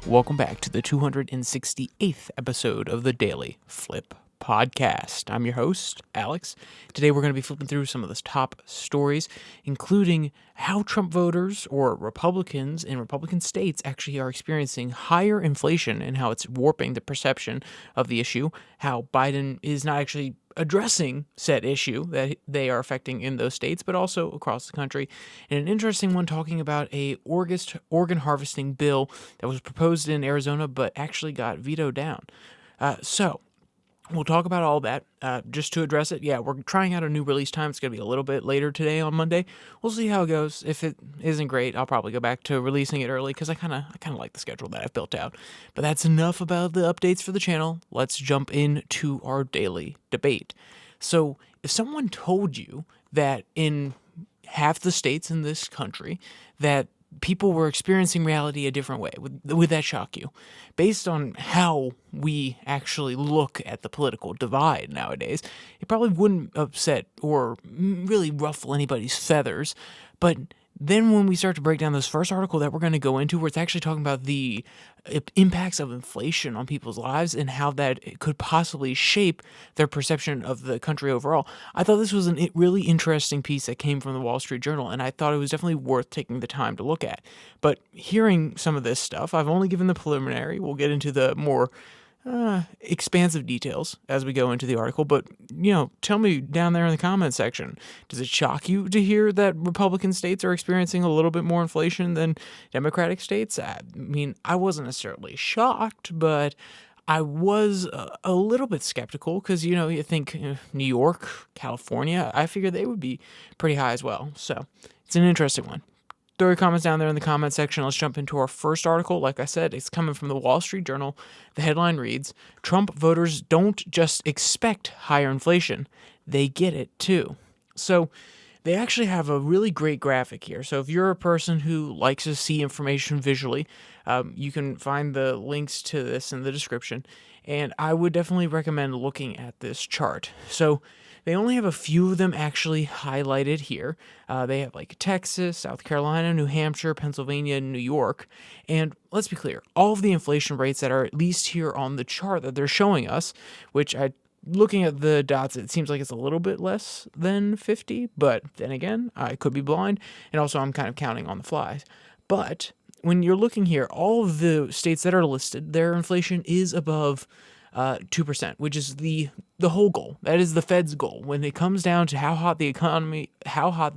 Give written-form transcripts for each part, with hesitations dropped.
Welcome back to the 268th episode of the Daily Flip podcast. I'm your host, Alex. Today we're going to be flipping through some of the top stories, including how Trump voters or Republicans in Republican states actually are experiencing higher inflation and how it's warping the perception of the issue, how Biden is not actually addressing said issue that they are affecting in those states, but also across the country. And an interesting one talking about a organ harvesting bill that was proposed in Arizona, but actually got vetoed down. So we'll talk about all that. Just to address it, we're trying out a new release time. It's going to be a little bit later today on Monday. We'll see how it goes. If it isn't great, I'll probably go back to releasing it early because I kind of like the schedule that I've built out. But that's enough about the updates for the channel. Let's jump into our daily debate. So if someone told you that in half the states in this country that people were experiencing reality a different way, would that shock you? Based on how we actually look at the political divide nowadays, it probably wouldn't upset or really ruffle anybody's feathers. But then when we start to break down this first article that we're going to go into, where it's actually talking about the impacts of inflation on people's lives and how that could possibly shape their perception of the country overall, I thought this was a really interesting piece that came from the Wall Street Journal, and I thought it was definitely worth taking the time to look at. But hearing some of this stuff, I've only given the preliminary. We'll get into the more expansive details as we go into the article, but tell me down there in the comment section, does it shock you to hear that Republican states are experiencing a little bit more inflation than Democratic states? I mean, I wasn't necessarily shocked, but I was a little bit skeptical because, you think New York, California, I figured they would be pretty high as well. So it's an interesting one. Throw your comments down there in the comment section. Let's jump into our first article. Like I said, it's coming from the Wall Street Journal. The headline reads, "Trump voters don't just expect higher inflation, they get it too." So they actually have a really great graphic here. So if you're a person who likes to see information visually, you can find the links to this in the description. And I would definitely recommend looking at this chart. So they only have a few of them actually highlighted here. They have like Texas, South Carolina, New Hampshire, Pennsylvania, and New York. And let's be clear, all of the inflation rates that are at least here on the chart that they're showing us, which looking at the dots, it seems like it's a little bit less than 50, but then again, I could be blind, and also I'm kind of counting on the flies. But when you're looking here, all of the states that are listed, their inflation is above 2%, which is the whole goal. That is the Fed's goal. When it comes down to how hot they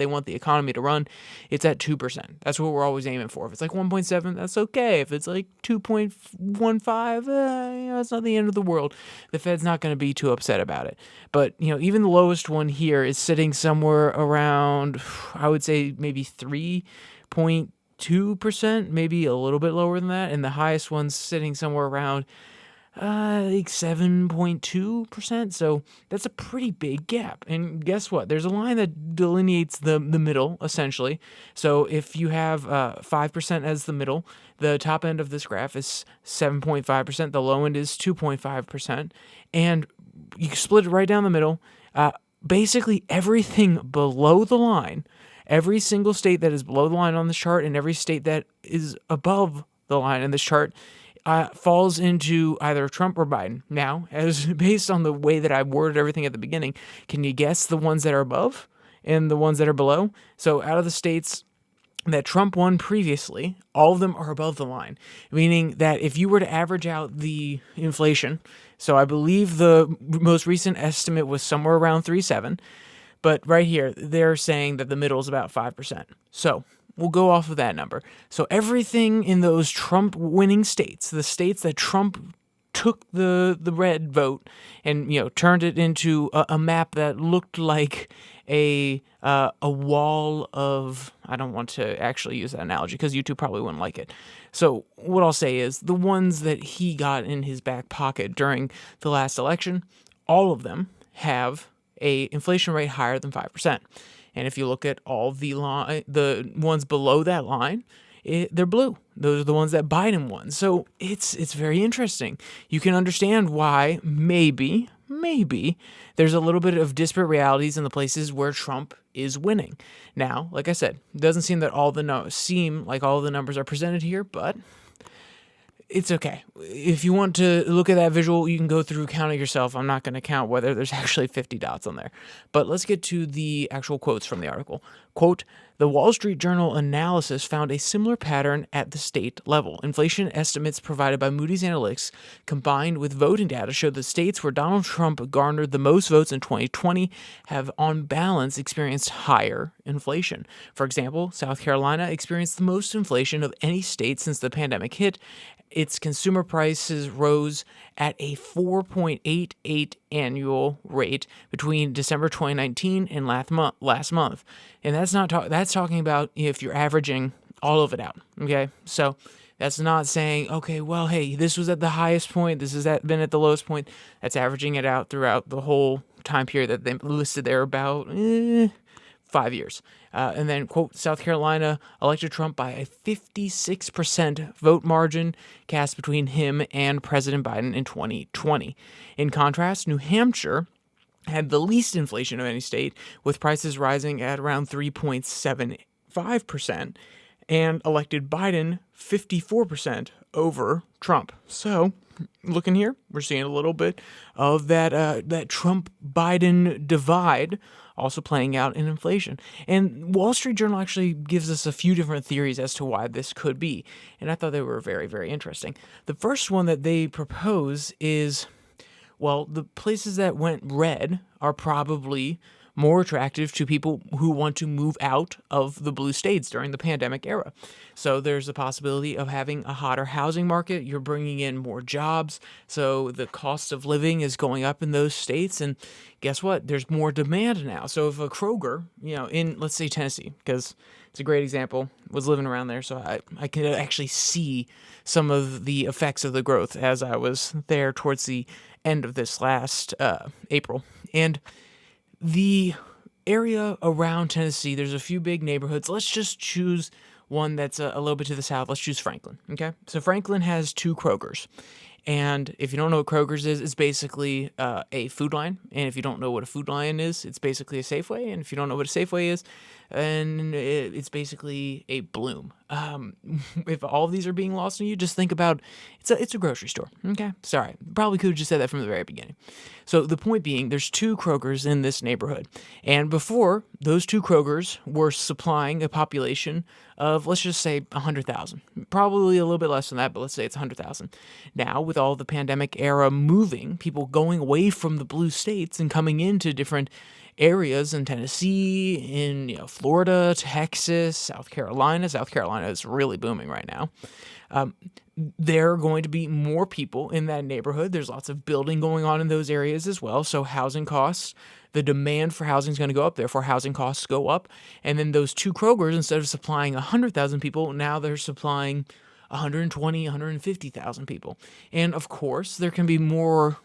want the economy to run, it's at 2%. That's what we're always aiming for. If it's like 1.7, that's okay. If it's like 2.15, it's not the end of the world. The Fed's not going to be too upset about it. But, even the lowest one here is sitting somewhere around, I would say maybe 3.2%, maybe a little bit lower than that. And the highest one's sitting somewhere around like 7.2%. So that's a pretty big gap. And guess what? There's a line that delineates the middle, essentially. So if you have 5% as the middle, the top end of this graph is 7.5%. The low end is 2.5%. And you split it right down the middle. Basically, everything below the line, every single state that is below the line on this chart and every state that is above the line in this chart falls into either Trump or Biden. Now, as based on the way that I worded everything at the beginning, can you guess the ones that are above and the ones that are below? So out of the states that Trump won previously, all of them are above the line, meaning that if you were to average out the inflation, so I believe the most recent estimate was somewhere around 3.7, but right here, they're saying that the middle is about 5%. So we'll go off of that number. So everything in those Trump winning states, the states that Trump took the red vote and turned it into a map that looked like a wall of, I don't want to actually use that analogy because YouTube probably wouldn't like it. So what I'll say is the ones that he got in his back pocket during the last election, all of them have a inflation rate higher than 5%. And if you look at all the ones below that line, they're blue. Those are the ones that Biden won. So it's very interesting. You can understand why maybe there's a little bit of disparate realities in the places where Trump is winning. Now, like I said, it doesn't seem like all the numbers are presented here, but It's okay. If you want to look at that visual, you can go through, count it yourself. I'm not going to count whether there's actually 50 dots on there. But let's get to the actual quotes from the article. Quote, the Wall Street Journal analysis found a similar pattern at the state level. Inflation estimates provided by Moody's Analytics combined with voting data showed that states where Donald Trump garnered the most votes in 2020 have on balance experienced higher inflation. For example, South Carolina experienced the most inflation of any state since the pandemic hit. Its consumer prices rose at a 4.88 annual rate between December 2019 and last month. And that's talking about if you're averaging all of it out, okay? So that's not saying, okay, well, hey, this was at the highest point, this has been at the lowest point. That's averaging it out throughout the whole time period that they listed there, about 5 years. And then, quote, South Carolina elected Trump by a 56% vote margin cast between him and President Biden in 2020. In contrast, New Hampshire had the least inflation of any state, with prices rising at around 3.75%, and elected Biden 54% over Trump. So, looking here, we're seeing a little bit of that Trump-Biden divide also playing out in inflation. And Wall Street Journal actually gives us a few different theories as to why this could be, and I thought they were very, very interesting. The first one that they propose is, well, the places that went red are probably more attractive to people who want to move out of the blue states during the pandemic era. So there's the possibility of having a hotter housing market. You're bringing in more jobs, so the cost of living is going up in those states. And guess what? There's more demand now. So if a Kroger, in, let's say, Tennessee, because it's a great example, was living around there, so I could actually see some of the effects of the growth as I was there towards the end of this last April. And the area around Tennessee, there's a few big neighborhoods. Let's just choose one that's a little bit to the south. Let's choose Franklin, okay? So Franklin has 2 Krogers. And if you don't know what Kroger's is, it's basically a Food Lion. And if you don't know what a Food Lion is, it's basically a Safeway. And if you don't know what a Safeway is, then it's basically a Bloom. If all of these are being lost on you, just think about it's a grocery store. Okay, sorry, probably could have just said that from the very beginning. So the point being, there's 2 Krogers in this neighborhood, and before those 2 Krogers were supplying a population of, let's just say, 100,000, probably a little bit less than that, but let's say it's 100,000. Now, with all the pandemic era moving, people going away from the blue states and coming into different areas in Tennessee, in Florida, Texas, South Carolina. South Carolina is really booming right now. There are going to be more people in that neighborhood. There's lots of building going on in those areas as well. So housing costs, the demand for housing is going to go up. Therefore, housing costs go up. And then those 2 Krogers, instead of supplying 100,000 people, now they're supplying 120, 150,000 people. And of course, there can be more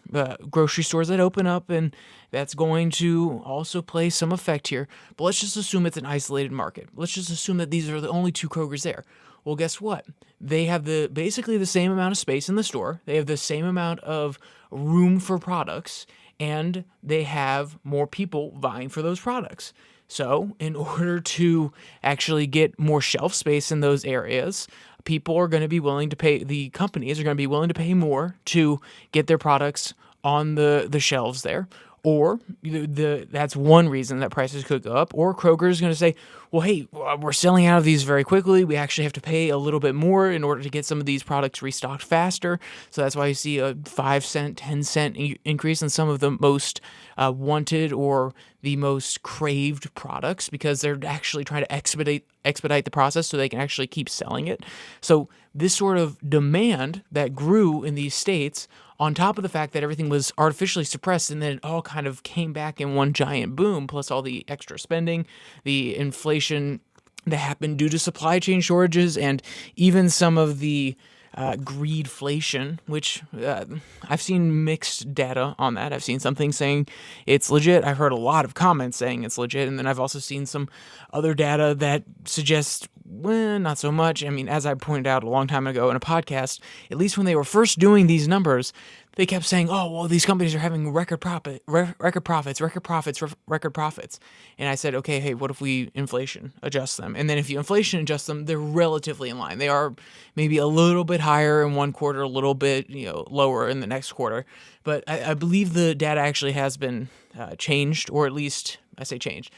grocery stores that open up, and that's going to also play some effect here. But let's just assume it's an isolated market. Let's just assume that these are the only 2 Krogers there. Well, guess what? They have basically the same amount of space in the store. They have the same amount of room for products, and they have more people vying for those products. So in order to actually get more shelf space in those areas, people are going to be willing to pay, the companies are going to be willing to pay more to get their products on the shelves there. Or that's one reason that prices could go up. Or Kroger is going to say, well, hey, we're selling out of these very quickly. We actually have to pay a little bit more in order to get some of these products restocked faster. So that's why you see a 5-cent, 10-cent increase in some of the most wanted or the most craved products, because they're actually trying to expedite the process so they can actually keep selling it. So this sort of demand that grew in these states, on top of the fact that everything was artificially suppressed and then it all kind of came back in one giant boom, plus all the extra spending, the inflation that happened due to supply chain shortages, and even some of the greedflation, which I've seen mixed data on that. I've seen some things saying it's legit. I've heard a lot of comments saying it's legit. And then I've also seen some other data that suggests well, not so much. I mean, as I pointed out a long time ago in a podcast, at least when they were first doing these numbers, they kept saying, "Oh, well, these companies are having record profits, record profits." And I said, "Okay, hey, what if we inflation adjust them?" And then if you inflation adjust them, they're relatively in line. They are maybe a little bit higher in one quarter, a little bit lower in the next quarter. But I believe the data actually has been changed, or at least I say changed.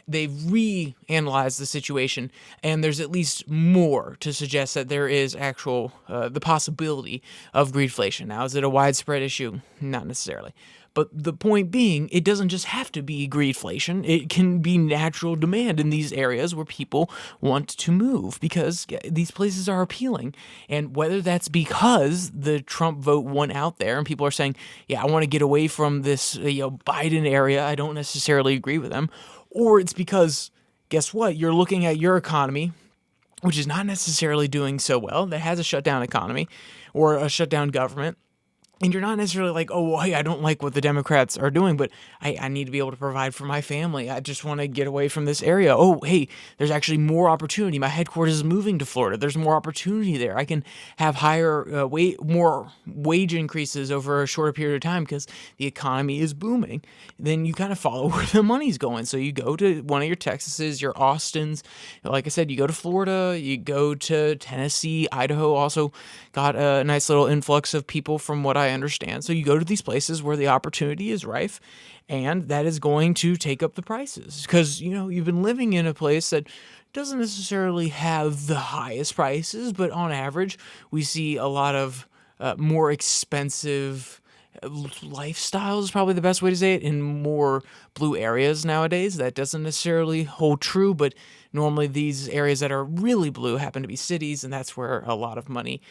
They've reanalyzed the situation, and there's at least more to suggest that there is actual the possibility of greedflation. Now, is it a widespread issue? Not necessarily. But the point being, it doesn't just have to be greedflation. It can be natural demand in these areas where people want to move because these places are appealing. And whether that's because the Trump vote won out there and people are saying, yeah, I want to get away from this Biden area, I don't necessarily agree with them, or it's because, guess what, you're looking at your economy, which is not necessarily doing so well, that has a shutdown economy or a shutdown government, and you're not necessarily like, oh, well, hey, I don't like what the Democrats are doing, but I need to be able to provide for my family. I just want to get away from this area. Oh, hey, there's actually more opportunity. My headquarters is moving to Florida. There's more opportunity there. I can have higher, more wage increases over a shorter period of time because the economy is booming. Then you kind of follow where the money's going. So you go to one of your Texases, your Austins. Like I said, you go to Florida, you go to Tennessee, Idaho also got a nice little influx of people from what I understand. So you go to these places where the opportunity is rife, and that is going to take up the prices because, you've been living in a place that doesn't necessarily have the highest prices, but on average, we see a lot of more expensive lifestyles is probably the best way to say it in more blue areas nowadays. That doesn't necessarily hold true, but normally these areas that are really blue happen to be cities, and that's where a lot of money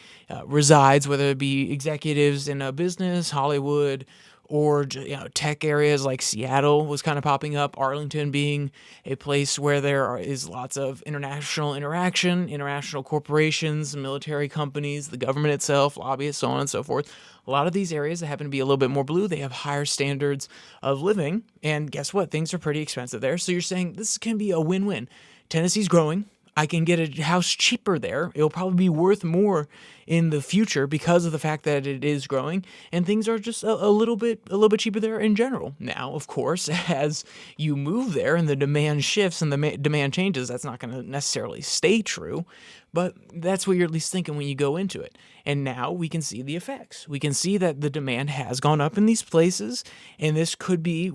resides, whether it be executives in a business, Hollywood, or tech areas like Seattle was kind of popping up, Arlington being a place where there is lots of international interaction, international corporations, military companies, the government itself, lobbyists, so on and so forth. A lot of these areas that happen to be a little bit more blue, they have higher standards of living, and guess what? Things are pretty expensive there. So you're saying this can be a win-win. Tennessee's growing. I can get a house cheaper there. It'll probably be worth more in the future because of the fact that it is growing, and things are just a little bit cheaper there in general. Now, of course, as you move there and the demand shifts and the demand changes, that's not going to necessarily stay true, but that's what you're at least thinking when you go into it. And now we can see the effects. We can see that the demand has gone up in these places, and this could be,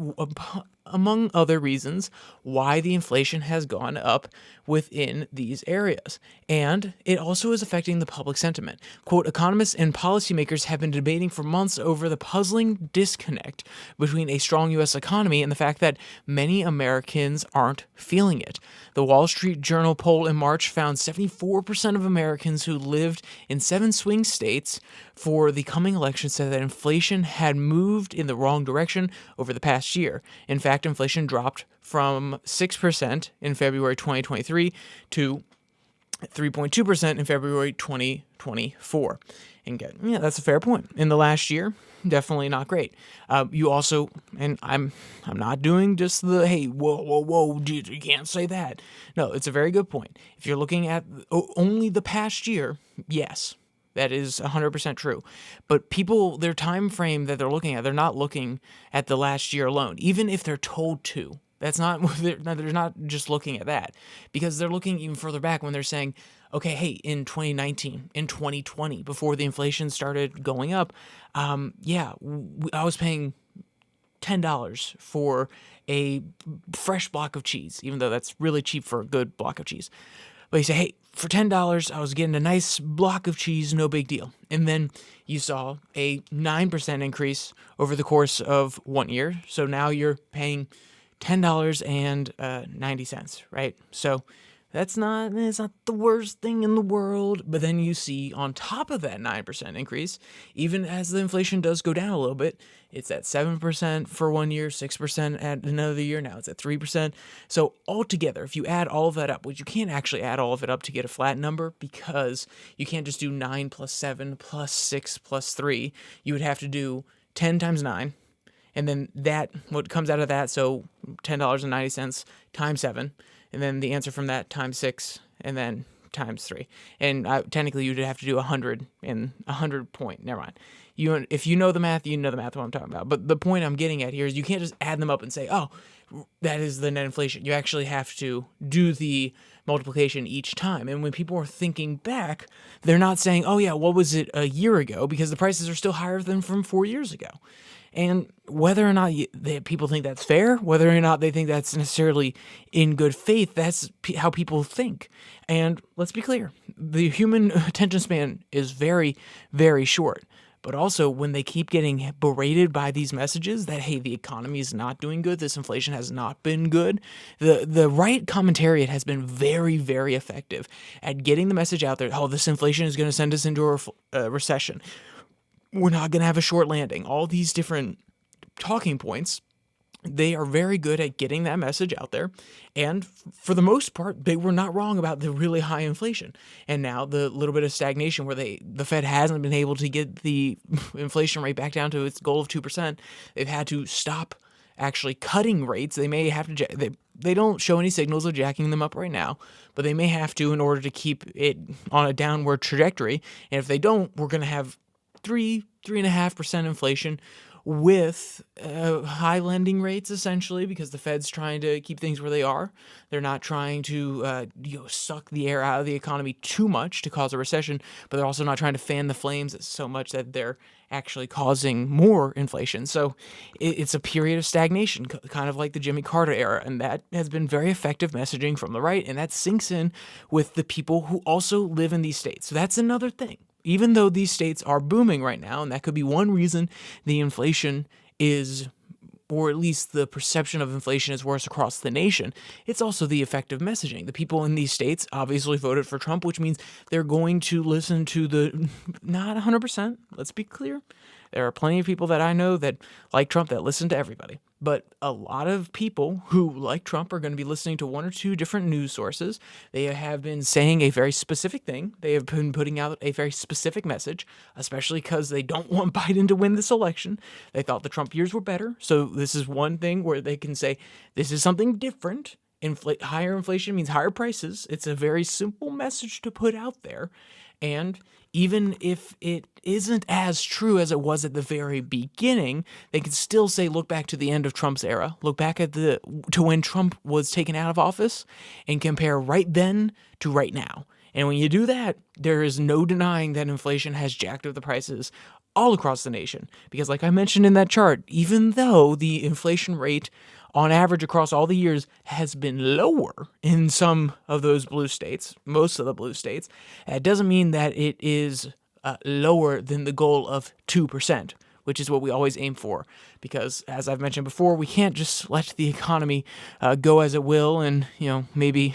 among other reasons, why the inflation has gone up within these areas. And it also is affecting the public sentiment. Quote, economists and policymakers have been debating for months over the puzzling disconnect between a strong U.S. economy and the fact that many Americans aren't feeling it. The Wall Street Journal poll in March found 74% of Americans who lived in 7 swing states for the coming election said that inflation had moved in the wrong direction over the past year. In fact, inflation dropped from 6% in February 2023 to 3.2% in February 2024. And that's a fair point. In the last year, definitely not great. You also, and I'm not doing just the, hey, whoa, dude, you can't say that. No, it's a very good point. If you're looking at only the past year, yes, that is 100% true. But people, their time frame that they're looking at, they're not looking at the last year alone, even if they're told to. That's not, they're not just looking at that, because they're looking even further back when they're saying, okay, hey, in 2019, in 2020, before the inflation started going up, I was paying $10 for a fresh block of cheese, even though that's really cheap for a good block of cheese. But you say, hey, for $10, I was getting a nice block of cheese, no big deal. And then you saw a 9% increase over the course of 1 year. So now you're paying $10.90, right? So it's not the worst thing in the world. But then you see on top of that 9% increase, even as the inflation does go down a little bit, it's at 7% for 1 year, 6% at another year. Now it's at 3%. So altogether, if you add all of that up, which you can't actually add all of it up to get a flat number because you can't just do 9 plus 7 plus 6 plus 3. You would have to do 10 times 9. And then what comes out of that, so $10.90 times 7, and then the answer from that times 6, and then times 3. And technically you'd have to do 100 and 100 point. Never mind. If you know the math, you know the math what I'm talking about. But the point I'm getting at here is you can't just add them up and say, oh, that is the net inflation. You actually have to do the multiplication each time. And when people are thinking back, they're not saying, oh yeah, what was it a year ago? Because the prices are still higher than from 4 years ago. And whether or not people think that's fair, whether or not they think that's necessarily in good faith, that's how people think. And let's be clear, the human attention span is very, very short. But also, when they keep getting berated by these messages that, hey, the economy is not doing good, this inflation has not been good, the right commentariat has been very, very effective at getting the message out there, oh, this inflation is going to send us into a recession. We're not going to have a short landing. All these different talking points, they are very good at getting that message out there. And for the most part, they were not wrong about the really high inflation. And now the little bit of stagnation where the Fed hasn't been able to get the inflation rate back down to its goal of 2%. They've had to stop actually cutting rates. They may have to, they don't show any signals of jacking them up right now, but they may have to in order to keep it on a downward trajectory. And if they don't, we're going to have 3.5% inflation with high lending rates, essentially, because the Fed's trying to keep things where they are. They're not trying to suck the air out of the economy too much to cause a recession, but they're also not trying to fan the flames so much that they're actually causing more inflation. So it's a period of stagnation, kind of like the Jimmy Carter era, and that has been very effective messaging from the right, and that sinks in with the people who also live in these states. So that's another thing. Even though these states are booming right now, and that could be one reason the inflation is, or at least the perception of inflation is worse across the nation, it's also the effective messaging. The people in these states obviously voted for Trump, which means they're going to listen to the, not 100%, let's be clear. There are plenty of people that I know that like Trump that listen to everybody. But a lot of people who like Trump are going to be listening to one or two different news sources. They have been saying a very specific thing. They have been putting out a very specific message, especially because they don't want Biden to win this election. They thought the Trump years were better. So this is one thing where they can say, this is something different. Higher inflation means higher prices. It's a very simple message to put out there. And even if it isn't as true as it was at the very beginning, they can still say, look back to the end of Trump's era, look back at to when Trump was taken out of office and compare right then to right now. And when you do that, there is no denying that inflation has jacked up the prices all across the nation. Because like I mentioned in that chart, even though the inflation rate on average across all the years has been lower in some of those blue states, most of the blue states, that doesn't mean that it is lower than the goal of 2%, which is what we always aim for. Because as I've mentioned before, we can't just let the economy go as it will and, maybe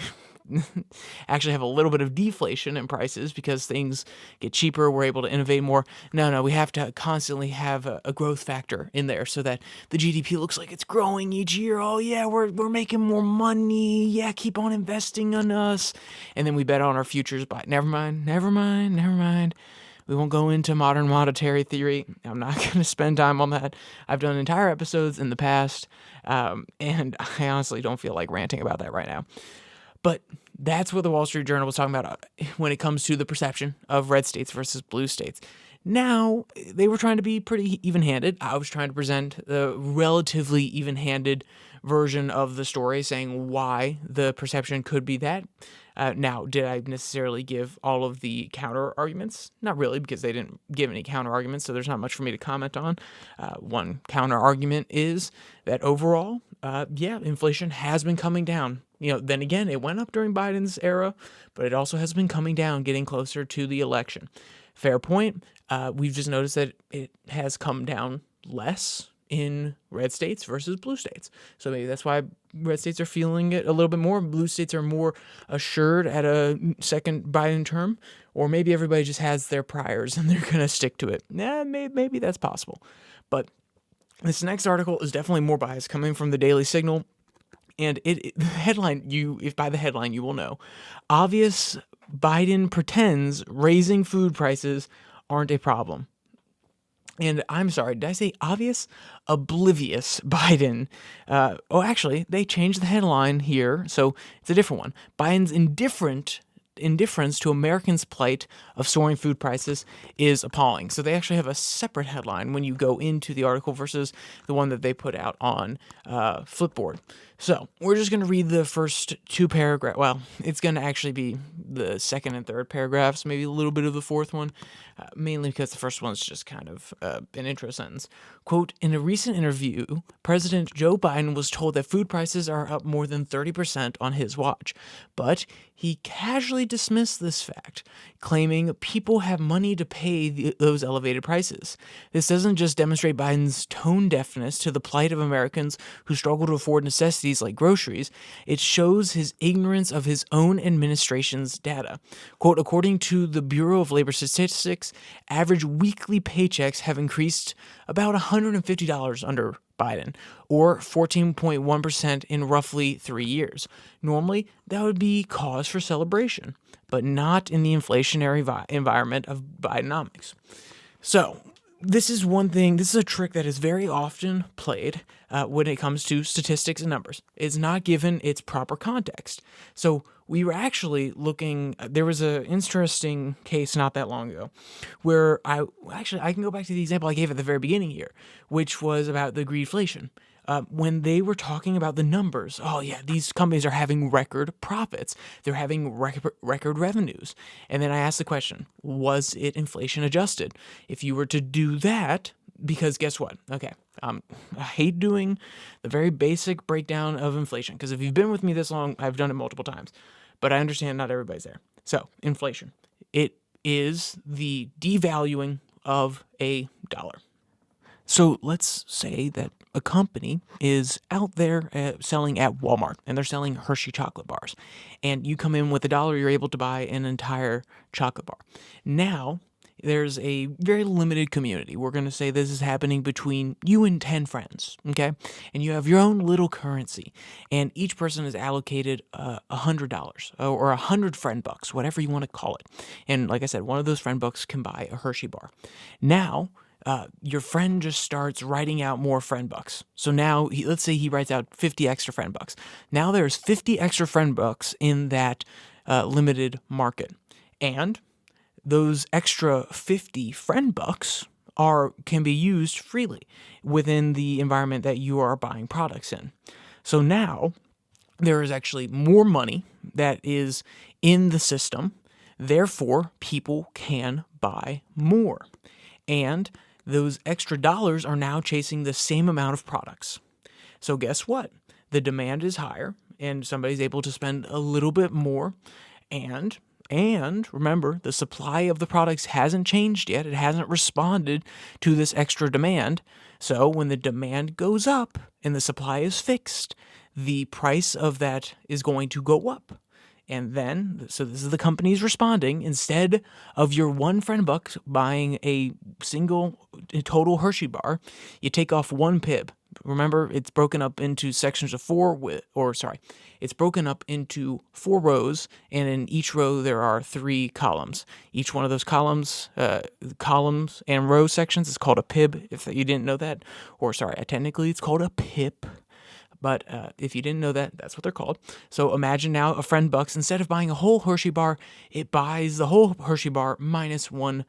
actually have a little bit of deflation in prices because things get cheaper, we're able to innovate more. No, we have to constantly have a growth factor in there so that the GDP looks like it's growing each year. Oh yeah, we're making more money. Yeah, keep on investing in us. And then we bet on our futures by never mind. We won't go into modern monetary theory. I'm not going to spend time on that. I've done entire episodes in the past, and I honestly don't feel like ranting about that right now. But that's what the Wall Street Journal was talking about when it comes to the perception of red states versus blue states. Now, they were trying to be pretty even-handed. I was trying to present the relatively even-handed version of the story, saying why the perception could be that. Now, did I necessarily give all of the counter-arguments? Not really, because they didn't give any counter-arguments, so there's not much for me to comment on. One counter-argument is that overall, inflation has been coming down. Then again, it went up during Biden's era, but it also has been coming down, getting closer to the election. Fair point. We've just noticed that it has come down less in red states versus blue states. So maybe that's why red states are feeling it a little bit more. Blue states are more assured at a second Biden term, or maybe everybody just has their priors and they're going to stick to it. Maybe that's possible. But this next article is definitely more biased, coming from the Daily Signal. And the headline, if by the headline you will know, obvious Biden pretends raising food prices aren't a problem. And I'm sorry, did I say obvious? Oblivious Biden. Actually, they changed the headline here, so it's a different one. Biden's indifferent indifference to Americans' plight of soaring food prices is appalling. So they actually have a separate headline when you go into the article versus the one that they put out on Flipboard. So we're just going to read the first two paragraphs. Well, it's going to actually be the second and third paragraphs, maybe a little bit of the fourth one, mainly because the first one's just kind of an intro sentence. Quote, in a recent interview, President Joe Biden was told that food prices are up more than 30% on his watch, but he casually dismissed this fact, claiming people have money to pay those elevated prices. This doesn't just demonstrate Biden's tone deafness to the plight of Americans who struggle to afford necessities like groceries. It shows his ignorance of his own administration's data. Quote, according to the Bureau of Labor Statistics, average weekly paychecks have increased about $150 under Biden, or 14.1% in roughly 3 years. Normally, that would be cause for celebration, but not in the inflationary environment of Bidenomics. So, this is one thing, this is a trick that is very often played when it comes to statistics and numbers. It's not given its proper context. So we were actually looking, there was an interesting case not that long ago where I can go back to the example I gave at the very beginning here, which was about the greedflation. When they were talking about the numbers, oh yeah, these companies are having record profits. They're having record revenues. And then I asked the question, was it inflation adjusted? If you were to do that, because guess what? Okay, I hate doing the very basic breakdown of inflation, because if you've been with me this long, I've done it multiple times. But I understand not everybody's there. So, inflation. It is the devaluing of a dollar. So let's say that a company is out there selling at Walmart, and they're selling Hershey chocolate bars. And you come in with $1, you're able to buy an entire chocolate bar. Now, there's a very limited community. We're going to say this is happening between you and 10 friends, okay? And you have your own little currency, and each person is allocated $100 or 100 friend bucks, whatever you want to call it. And like I said, one of those friend bucks can buy a Hershey bar. Now, your friend just starts writing out more friend bucks. So now, let's say he writes out 50 extra friend bucks. Now there's 50 extra friend bucks in that limited market. And those extra 50 friend bucks can be used freely within the environment that you are buying products in. So now there is actually more money that is in the system. Therefore, people can buy more. And those extra dollars are now chasing the same amount of products. So guess what? The demand is higher, and somebody's able to spend a little bit more. And remember, the supply of the products hasn't changed yet. It hasn't responded to this extra demand. So when the demand goes up and the supply is fixed, the price of that is going to go up. And then, so this is the companies responding. Instead of your one friend buck buying a single total Hershey bar, you take off one pib. Remember, it's broken up into sections of it's broken up into 4 rows, and in each row there are 3 columns. Each one of those columns and row sections is called a pib, if you didn't know that. Technically it's called a pip. But if you didn't know that, that's what they're called. So imagine now a friend bucks, instead of buying a whole Hershey bar, it buys the whole Hershey bar minus 1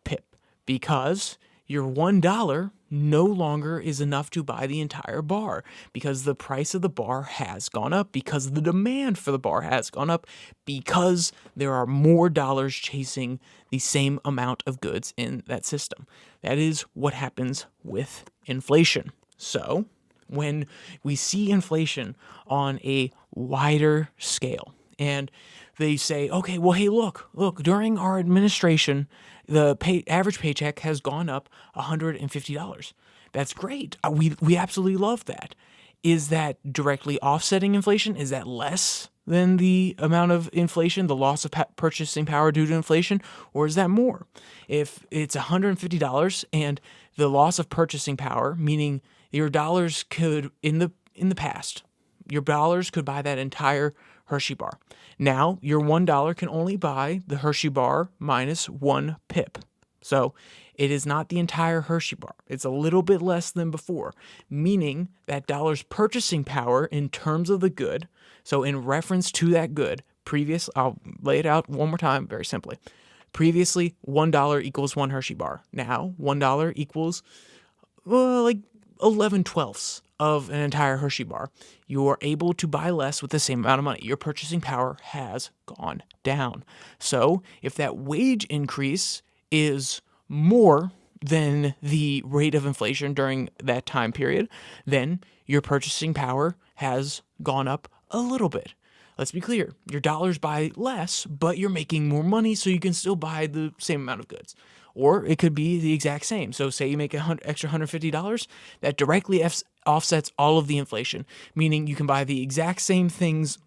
pip, because your $1 no longer is enough to buy the entire bar, because the price of the bar has gone up, because the demand for the bar has gone up, because there are more dollars chasing the same amount of goods in that system. That is what happens with inflation. So when we see inflation on a wider scale, and they say, okay, well, hey, look, during our administration, the average paycheck has gone up $150. That's great. We absolutely love that. Is that directly offsetting inflation? Is that less than the amount of inflation, the loss of purchasing power due to inflation, or is that more? If it's $150 and the loss of purchasing power, meaning your dollars could, in the past, your dollars could buy that entire Hershey bar. Now, your $1 can only buy the Hershey bar minus 1 pip. So it is not the entire Hershey bar. It's a little bit less than before, meaning that dollar's purchasing power in terms of the good, so in reference to that good, I'll lay it out one more time very simply. Previously, $1 equals one Hershey bar. Now, $1 equals like 11/12 of an entire Hershey bar. You are able to buy less with the same amount of money. Your purchasing power has gone down. So if that wage increase is more than the rate of inflation during that time period, then your purchasing power has gone up a little bit. Let's be clear, your dollars buy less, but you're making more money, so you can still buy the same amount of goods. Or it could be the exact same. So say you make an extra $150, that directly offsets all of the inflation, meaning you can buy the exact same things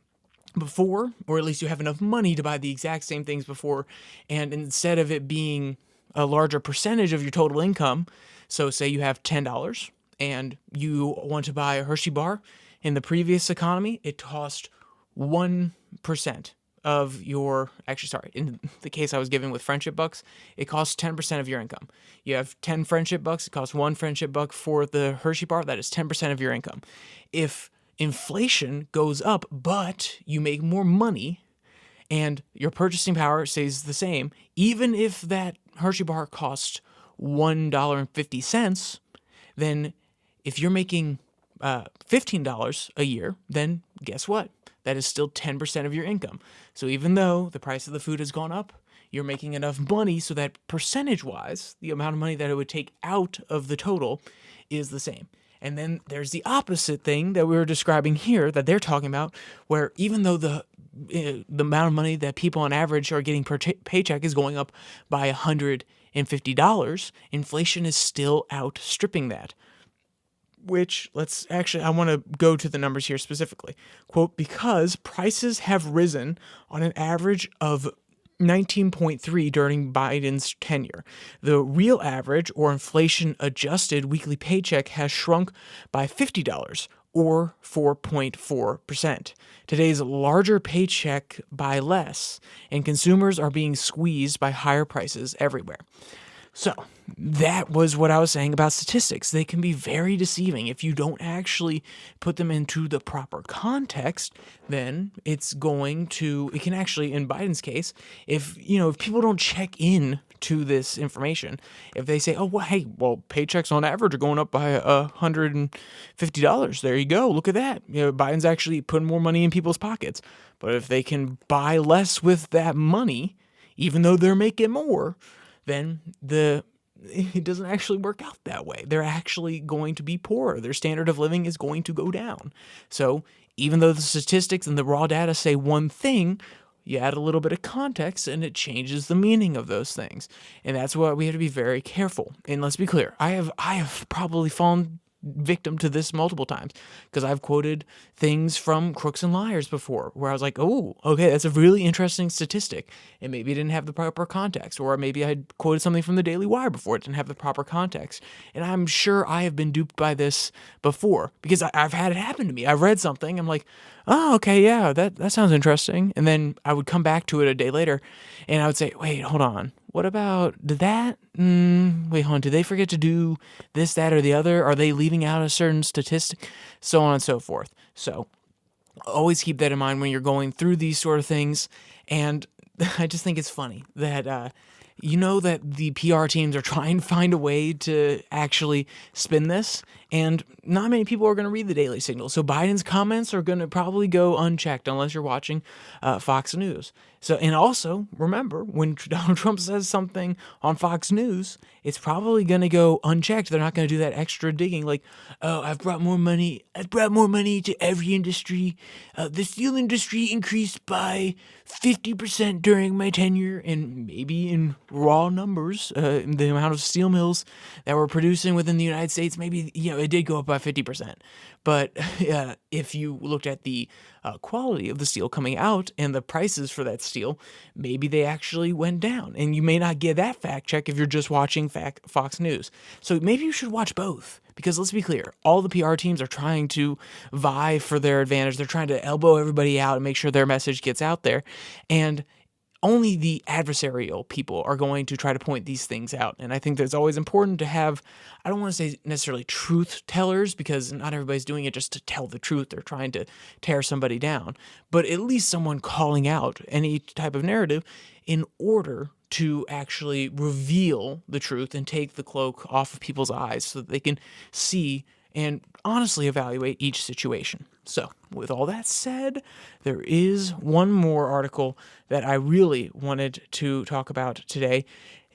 before, or at least you have enough money to buy the exact same things before, and instead of it being a larger percentage of your total income, so say you have $10 and you want to buy a Hershey bar, in the previous economy, it cost 1% of your, actually, sorry, in the case I was given with friendship bucks, it costs 10% of your income. You have 10 friendship bucks, it costs one friendship buck for the Hershey bar, that is 10% of your income. If inflation goes up, but you make more money and your purchasing power stays the same, even if that Hershey bar costs $1.50, then if you're making $15 a year, then guess what? That is still 10% of your income. So even though the price of the food has gone up, you're making enough money so that percentage-wise, the amount of money that it would take out of the total is the same. And then there's the opposite thing that we were describing here that they're talking about, where even though the amount of money that people on average are getting per paycheck is going up by $150, inflation is still outstripping that. Which, I want to go to the numbers here specifically. Quote, because prices have risen on an average of 19.3 during Biden's tenure. The real average, or inflation-adjusted weekly paycheck, has shrunk by $50, or 4.4%. Today's larger paycheck by less, and consumers are being squeezed by higher prices everywhere. So that was what I was saying about statistics. They can be very deceiving. If you don't actually put them into the proper context, then it can actually, in Biden's case, if people don't check in to this information, if they say, oh, well, hey, paychecks on average are going up by $150. There you go. Look at that. Biden's actually putting more money in people's pockets. But if they can buy less with that money, even though they're making more, then it doesn't actually work out that way. They're actually going to be poorer. Their standard of living is going to go down. So even though the statistics and the raw data say one thing, you add a little bit of context and it changes the meaning of those things. And that's why we have to be very careful. And let's be clear, I have probably fallen victim to this multiple times because I've quoted things from Crooks and Liars before where I was like, oh, okay, that's a really interesting statistic, and maybe it didn't have the proper context, or maybe I quoted something from the Daily Wire before, it didn't have the proper context. And I'm sure I have been duped by this before because I've had it happen to me. I've read something, I'm like, oh, okay, yeah, that sounds interesting, and then I would come back to it a day later and I would say, wait, hold on, what about that? Wait, hold on, did they forget to do this, that, or the other? Are they leaving out a certain statistic? So on and so forth. So always keep that in mind when you're going through these sort of things. And I just think it's funny that that the PR teams are trying to find a way to actually spin this, and not many people are going to read the Daily Signal. So Biden's comments are going to probably go unchecked unless you're watching Fox News. So, and also remember, when Donald Trump says something on Fox News, it's probably going to go unchecked. They're not going to do that extra digging like, oh, I've brought more money to every industry. The steel industry increased by 50% during my tenure, and maybe in raw numbers, the amount of steel mills that were producing within the United States, maybe, it did go up by 50%. But if you looked at the quality of the steel coming out and the prices for that steel, maybe they actually went down. And you may not get that fact check if you're just watching Fox News. So maybe you should watch both. Because let's be clear, all the PR teams are trying to vie for their advantage. They're trying to elbow everybody out and make sure their message gets out there. And only the adversarial people are going to try to point these things out. And I think that it's always important to have, I don't want to say necessarily truth tellers, because not everybody's doing it just to tell the truth. They're trying to tear somebody down, but at least someone calling out any type of narrative in order to actually reveal the truth and take the cloak off of people's eyes so that they can see and honestly evaluate each situation. So, with all that said, there is one more article that I really wanted to talk about today,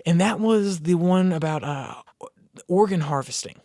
and that was the one about organ harvesting,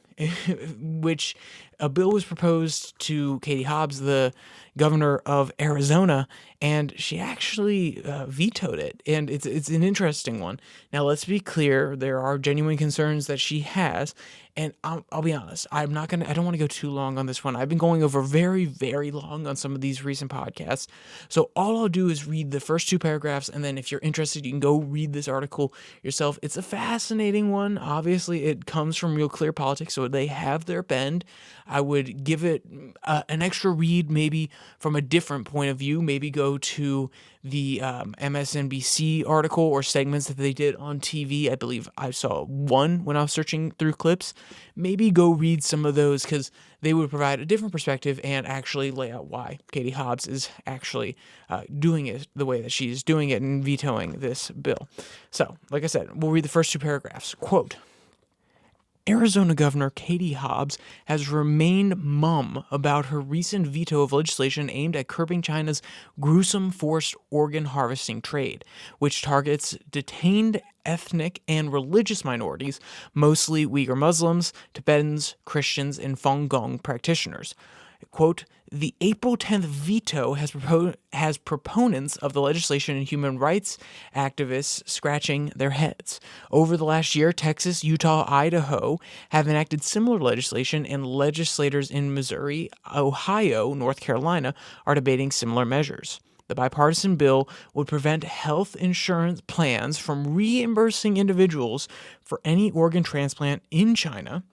which a bill was proposed to Katie Hobbs, the governor of Arizona, and she actually vetoed it. And it's an interesting one. Now, let's be clear, there are genuine concerns that she has, and I'll be honest, I don't want to go too long on this one. I've been going over very, very long on some of these recent podcasts. So all I'll do is read the first two paragraphs, and then if you're interested, you can go read this article yourself. It's a fascinating one. Obviously, it comes from Real Clear Politics, so they have their bend. I would give it an extra read, maybe from a different point of view. Maybe go to the MSNBC article or segments that they did on TV. I believe I saw one when I was searching through clips. Maybe go read some of those, because they would provide a different perspective and actually lay out why Katie Hobbs is actually doing it the way that she's doing it and vetoing this bill. So, like I said, we'll read the first two paragraphs. Quote, Arizona Governor Katie Hobbs has remained mum about her recent veto of legislation aimed at curbing China's gruesome forced organ harvesting trade, which targets detained ethnic and religious minorities, mostly Uyghur Muslims, Tibetans, Christians, and Falun Gong practitioners. Quote, the April 10th veto has proponents of the legislation and human rights activists scratching their heads. Over the last year, Texas, Utah, Idaho have enacted similar legislation, and legislators in Missouri, Ohio, North Carolina are debating similar measures. The bipartisan bill would prevent health insurance plans from reimbursing individuals for any organ transplant in China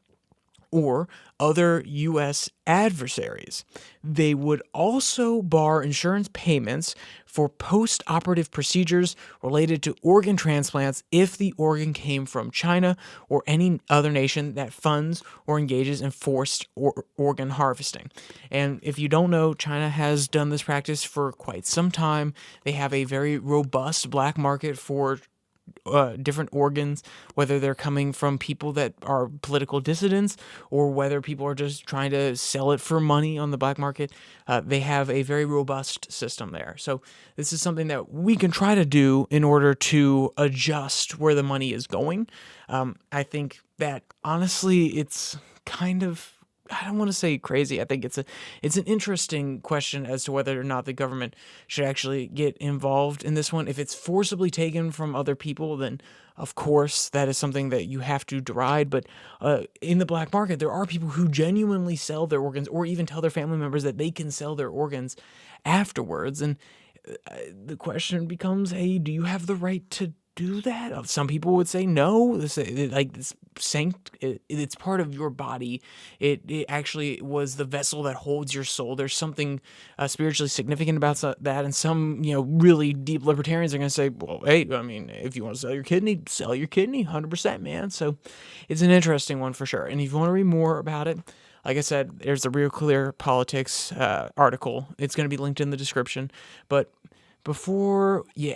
or other U.S. adversaries. They would also bar insurance payments for post-operative procedures related to organ transplants if the organ came from China or any other nation that funds or engages in forced organ harvesting. And if you don't know, China has done this practice for quite some time. They have a very robust black market for different organs, whether they're coming from people that are political dissidents or whether people are just trying to sell it for money on the black market. They have a very robust system there. So this is something that we can try to do in order to adjust where the money is going. I think that honestly, it's kind of, I don't want to say crazy. I think it's an interesting question as to whether or not the government should actually get involved in this one. If it's forcibly taken from other people, then of course that is something that you have to deride. But in the black market, there are people who genuinely sell their organs, or even tell their family members that they can sell their organs afterwards. And the question becomes, hey, do you have the right to do that? Some people would say no. It's part of your body. It actually was the vessel that holds your soul. There's something spiritually significant about that. And some, really deep libertarians are going to say, well, hey, I mean, if you want to sell your kidney, 100%, man. So it's an interesting one for sure. And if you want to read more about it, like I said, there's the Real Clear Politics article. It's going to be linked in the description. But before you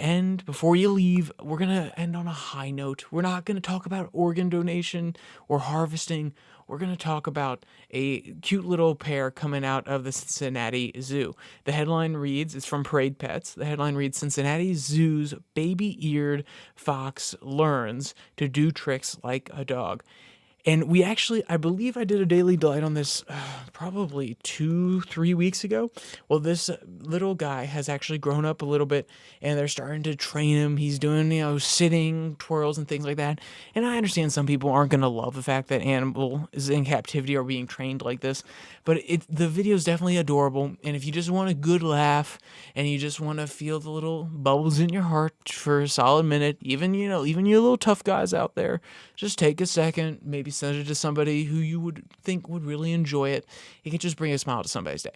leave, we're going to end on a high note. We're not going to talk about organ donation or harvesting. We're going to talk about a cute little pair coming out of the Cincinnati Zoo. The headline reads, it's from Parade Pets. The headline reads, Cincinnati Zoo's baby-eared fox learns to do tricks like a dog. And I believe I did a Daily Delight on this probably 2-3 weeks ago. Well, this little guy has actually grown up a little bit, and they're starting to train him. He's doing, sitting, twirls, and things like that. And I understand some people aren't going to love the fact that animals in captivity are being trained like this. But the video is definitely adorable. And if you just want a good laugh, and you just want to feel the little bubbles in your heart for a solid minute, even you little tough guys out there, just take a second, maybe send it to somebody who you would think would really enjoy it. It can just bring a smile to somebody's day.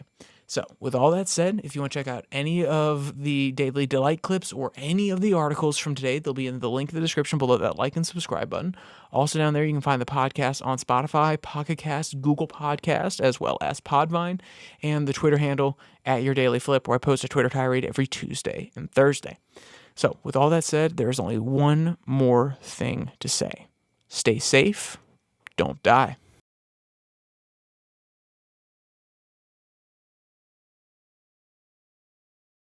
So, with all that said, if you want to check out any of the Daily Delight clips or any of the articles from today, they'll be in the link in the description below that like and subscribe button. Also down there, you can find the podcast on Spotify, Pocket Cast, Google Podcast, as well as Podvine, and the Twitter handle @YourDailyFlip, where I post a Twitter tirade every Tuesday and Thursday. So, with all that said, there is only one more thing to say. Stay safe, don't die.